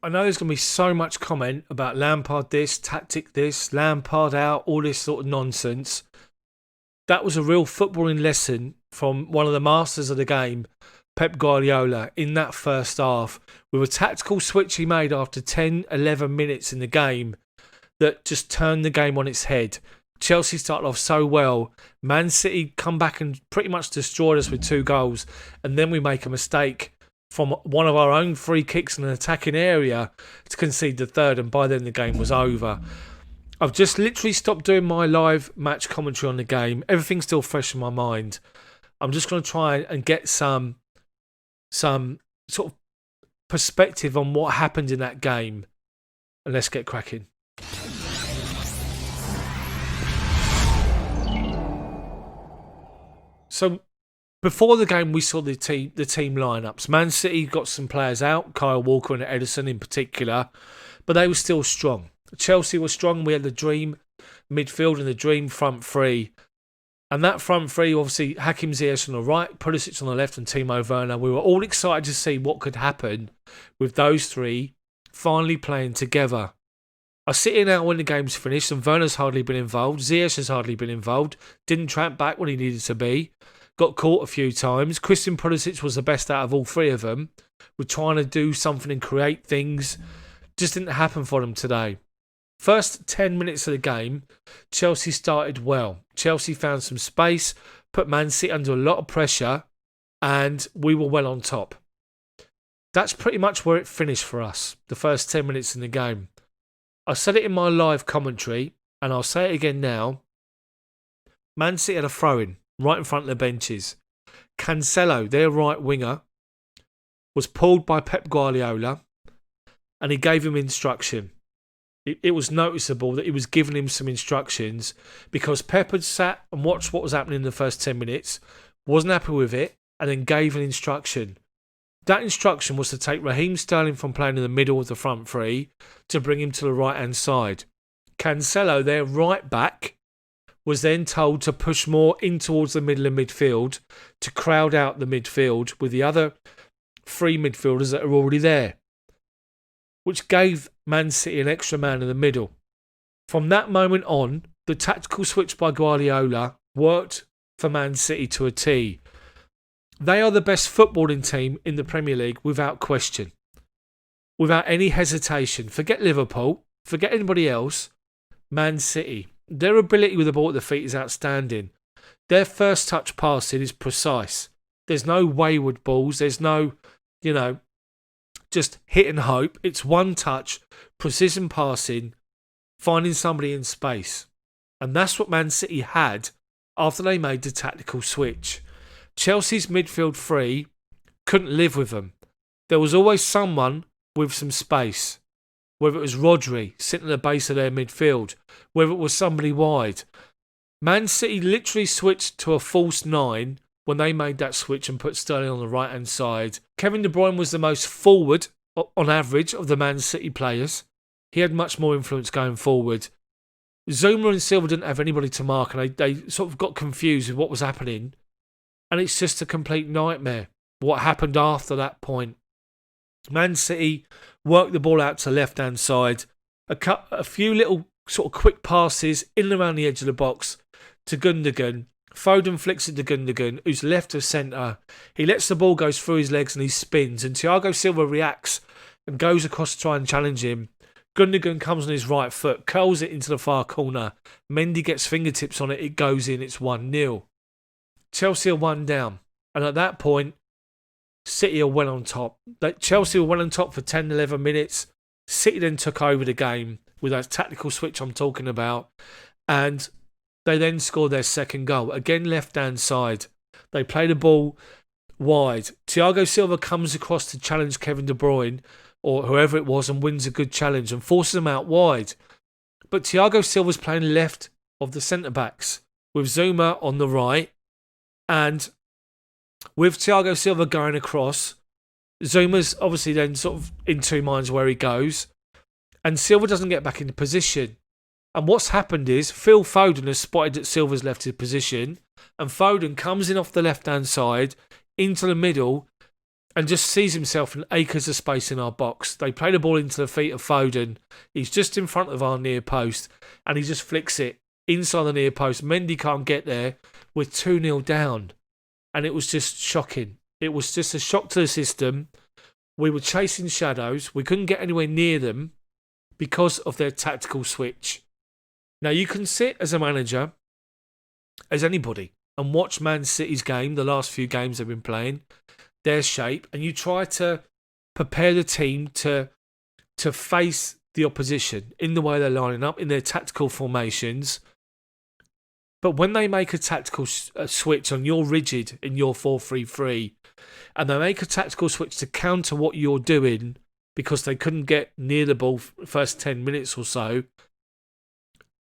I know there's going to be so much comment about Lampard this, tactic this, Lampard out, all this sort of nonsense. That was a real footballing lesson from one of the masters of the game, Pep Guardiola, in that first half, with a tactical switch he made after 10, 11 minutes in the game that just turned the game on its head. Chelsea started off so well. Man City come back and pretty much destroyed us with 2 goals. And then we make a mistake from one of our own free kicks in an attacking area to concede the third. And by then the game was over. I've just literally stopped doing my live match commentary on the game. Everything's still fresh in my mind. I'm just going to try and get some sort of perspective on what happened in that game. And let's get cracking. So before the game, we saw the team lineups. Man City got some players out, Kyle Walker and Edison in particular, but they were still strong. Chelsea was strong. We had the dream midfield and the dream front three. And that front three, obviously, Hakim Ziyech on the right, Pulisic on the left and Timo Werner. We were all excited to see what could happen with those three finally playing together. I sit here now when the game's finished and Werner's hardly been involved. Ziyech has hardly been involved. Didn't track back when he needed to be. Got caught a few times. Christian Pulisic was the best out of all three of them. We're trying to do something and create things. Just didn't happen for them today. First 10 minutes of the game, Chelsea started well. Chelsea found some space, put Man City under a lot of pressure, and we were well on top. That's pretty much where it finished for us, the first 10 minutes in the game. I said it in my live commentary, and I'll say it again now. Man City had a throw-in right in front of the benches. Cancelo, their right winger, was pulled by Pep Guardiola, and he gave him instruction. It was noticeable that he was giving him some instructions because Pep had sat and watched what was happening in the first 10 minutes, wasn't happy with it, and then gave an instruction. That instruction was to take Raheem Sterling from playing in the middle of the front three to bring him to the right-hand side. Cancelo, their right back, was then told to push more in towards the middle of midfield to crowd out the midfield with the other three midfielders that are already there, which gave Man City an extra man in the middle. From that moment on, the tactical switch by Guardiola worked for Man City to a T. They are the best footballing team in the Premier League without question. Without any hesitation. Forget Liverpool, forget anybody else. Man City. Their ability with the ball at the feet is outstanding. Their first touch passing is precise. There's no wayward balls. There's no, just hit and hope. It's one touch, precision passing, finding somebody in space. And that's what Man City had after they made the tactical switch. Chelsea's midfield three couldn't live with them. There was always someone with some space. Whether it was Rodri sitting at the base of their midfield, whether it was somebody wide. Man City literally switched to a false nine when they made that switch and put Sterling on the right-hand side. Kevin De Bruyne was the most forward, on average, of the Man City players. He had much more influence going forward. Zuma and Silva didn't have anybody to mark, and they sort of got confused with what was happening. And it's just a complete nightmare what happened after that point. Man City worked the ball out to the left-hand side. A few little sort of quick passes in and around the edge of the box to Gundogan. Foden flicks it to Gundogan, who's left of centre. He lets the ball go through his legs and he spins. And Thiago Silva reacts and goes across to try and challenge him. Gundogan comes on his right foot, curls it into the far corner. Mendy gets fingertips on it. It goes in. It's 1-0. Chelsea are 1 down. And at that point, City are well on top. Chelsea were well on top for 10, 11 minutes. City then took over the game with that tactical switch I'm talking about. And they then scored their second goal. Again, left-hand side. They play the ball wide. Thiago Silva comes across to challenge Kevin De Bruyne or whoever it was and wins a good challenge and forces them out wide. But Thiago Silva's playing left of the centre-backs with Zuma on the right. And with Thiago Silva going across, Zuma's obviously then sort of in two minds where he goes. And Silva doesn't get back into position. And what's happened is Phil Foden has spotted that Silva's left his position. And Foden comes in off the left-hand side into the middle and just sees himself in acres of space in our box. They play the ball into the feet of Foden. He's just in front of our near post, and he just flicks it inside the near post. Mendy can't get there. We're 2-0 down. And it was just shocking. It was just a shock to the system. We were chasing shadows. We couldn't get anywhere near them because of their tactical switch. Now, you can sit as a manager, as anybody, and watch Man City's game, the last few games they've been playing, their shape, and you try to prepare the team to face the opposition in the way they're lining up, in their tactical formations. But when they make a tactical switch and you're rigid in your 4-3-3, and they make a tactical switch to counter what you're doing because they couldn't get near the ball first 10 minutes or so,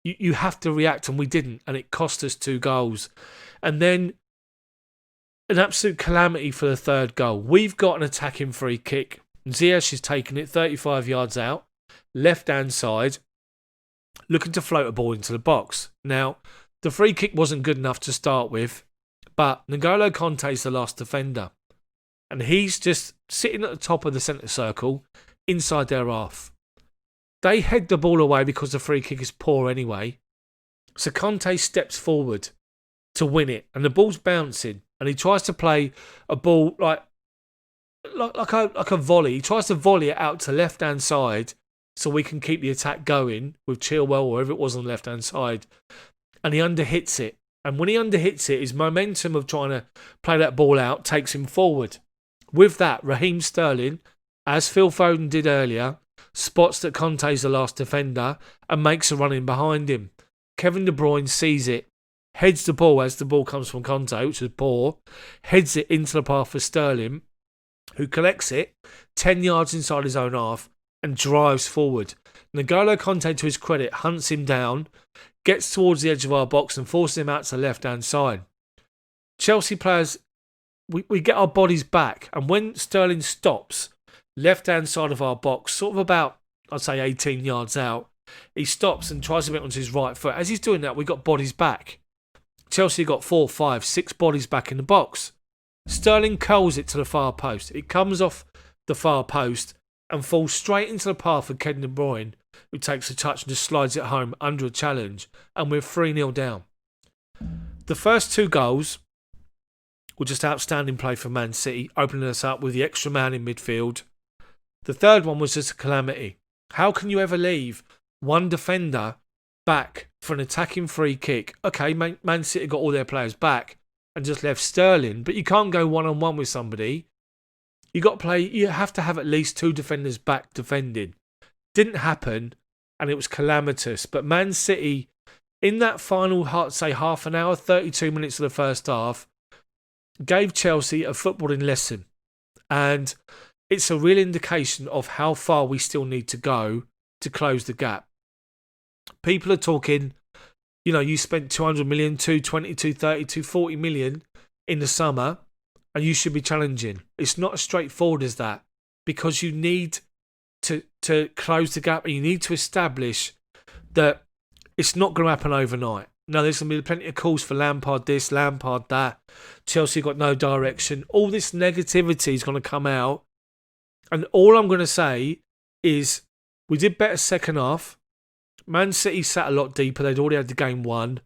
you have to react, and we didn't, and it cost us 2 goals. And then an absolute calamity for the third goal. We've got an attacking free kick. Ziyech is taking it 35 yards out, left-hand side, looking to float a ball into the box. Now, the free kick wasn't good enough to start with, but N'Golo Kante's the last defender. And he's just sitting at the top of the centre circle, inside their half. They head the ball away because the free kick is poor anyway. So Kante steps forward to win it, and the ball's bouncing, and he tries to play a ball like a volley. He tries to volley it out to left-hand side so we can keep the attack going with Chilwell or whoever it was on the left-hand side. And he underhits it. And when he underhits it, his momentum of trying to play that ball out takes him forward. With that, Raheem Sterling, as Phil Foden did earlier, spots that Kante's the last defender and makes a run in behind him. Kevin De Bruyne sees it, heads the ball as the ball comes from Kante, which was poor, heads it into the path for Sterling, who collects it 10 yards inside his own half and drives forward. N'Golo Kante, to his credit, hunts him down, gets towards the edge of our box and forces him out to the left-hand side. Chelsea players, we get our bodies back, and when Sterling stops, left-hand side of our box, sort of about, I'd say 18 yards out, he stops and tries to get onto his right foot. As he's doing that, we got bodies back. Chelsea got 4, 5, 6 bodies back in the box. Sterling curls it to the far post. It comes off the far post and falls straight into the path of Kevin De Bruyne, who takes a touch and just slides it home under a challenge, and we're 3-0 down. The first 2 goals were just outstanding play for Man City, opening us up with the extra man in midfield. The third one was just a calamity. How can you ever leave one defender back for an attacking free kick? Okay, Man City got all their players back and just left Sterling, but you can't go one-on-one with somebody. You have to have at least 2 defenders back defending. Didn't happen, and it was calamitous. But Man City, in that final, say half an hour, 32 minutes of the first half, gave Chelsea a footballing lesson. And it's a real indication of how far we still need to go to close the gap. People are talking, you spent 200 million, 220, 230, 240 million in the summer, and you should be challenging. It's not as straightforward as that, because you need to close the gap, and you need to establish that it's not going to happen overnight. Now, there's going to be plenty of calls for Lampard this, Lampard that. Chelsea got no direction. All this negativity is going to come out. And all I'm going to say is we did better second half. Man City sat a lot deeper. They'd already had the game won.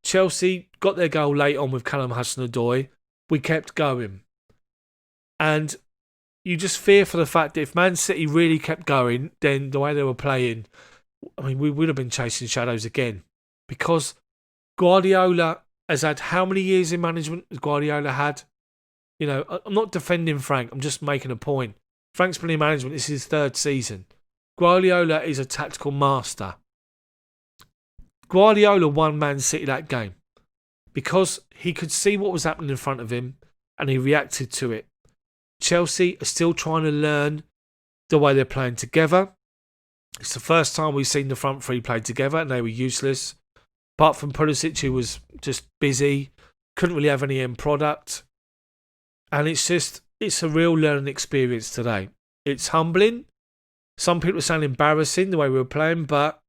Chelsea got their goal late on with Callum Hudson-Odoi. We kept going. And you just fear for the fact that if Man City really kept going, then the way they were playing, we would have been chasing shadows again. Because Guardiola has had how many years in management has Guardiola had? I'm not defending Frank. I'm just making a point. Frank's been in management. This is his 3rd season. Guardiola is a tactical master. Guardiola won Man City that game because he could see what was happening in front of him and he reacted to it. Chelsea are still trying to learn the way they're playing together. It's the first time we've seen the front 3 play together and they were useless. Apart from Pulisic, who was just busy, couldn't really have any end product. And it's a real learning experience today. It's humbling. Some people are saying embarrassing the way we were playing, but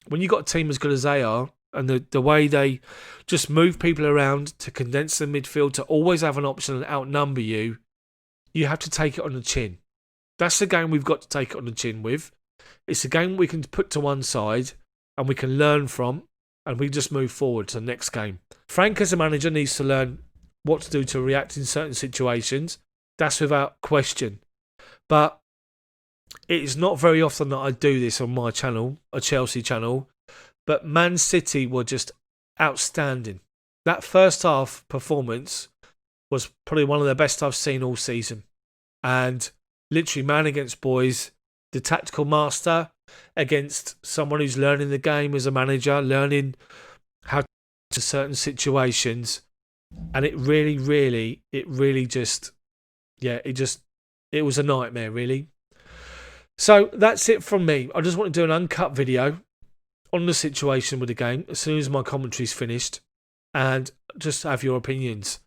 when you've got a team as good as they are, and the way they just move people around to condense the midfield to always have an option and outnumber you, you have to take it on the chin. That's the game we've got to take it on the chin with. It's a game we can put to one side and we can learn from, and we just move forward to the next game. Frank, as a manager, needs to learn what to do to react in certain situations. That's without question. But it is not very often that I do this on my channel, a Chelsea channel. But Man City were just outstanding. That first half performance was probably one of the best I've seen all season. And literally man against boys, the tactical master against someone who's learning the game as a manager, learning how to certain situations. And it really just, it was a nightmare, really. So that's it from me. I just want to do an uncut video on the situation with the game as soon as my commentary's finished, and just have your opinions.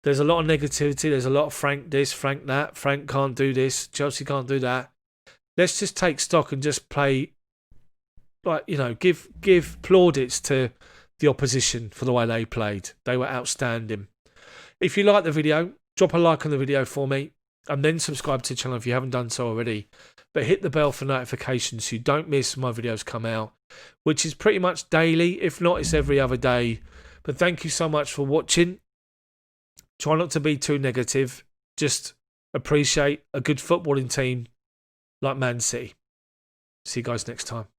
There's a lot of negativity. There's a lot of Frank this, Frank that. Frank can't do this. Chelsea can't do that. Let's just take stock and just play, like, give plaudits to the opposition for the way they played. They were outstanding. If you like the video, drop a like on the video for me, and then subscribe to the channel if you haven't done so already. But hit the bell for notifications so you don't miss my videos come out, which is pretty much daily. If not, it's every other day. But thank you so much for watching. Try not to be too negative. Just appreciate a good footballing team like Man City. See you guys next time.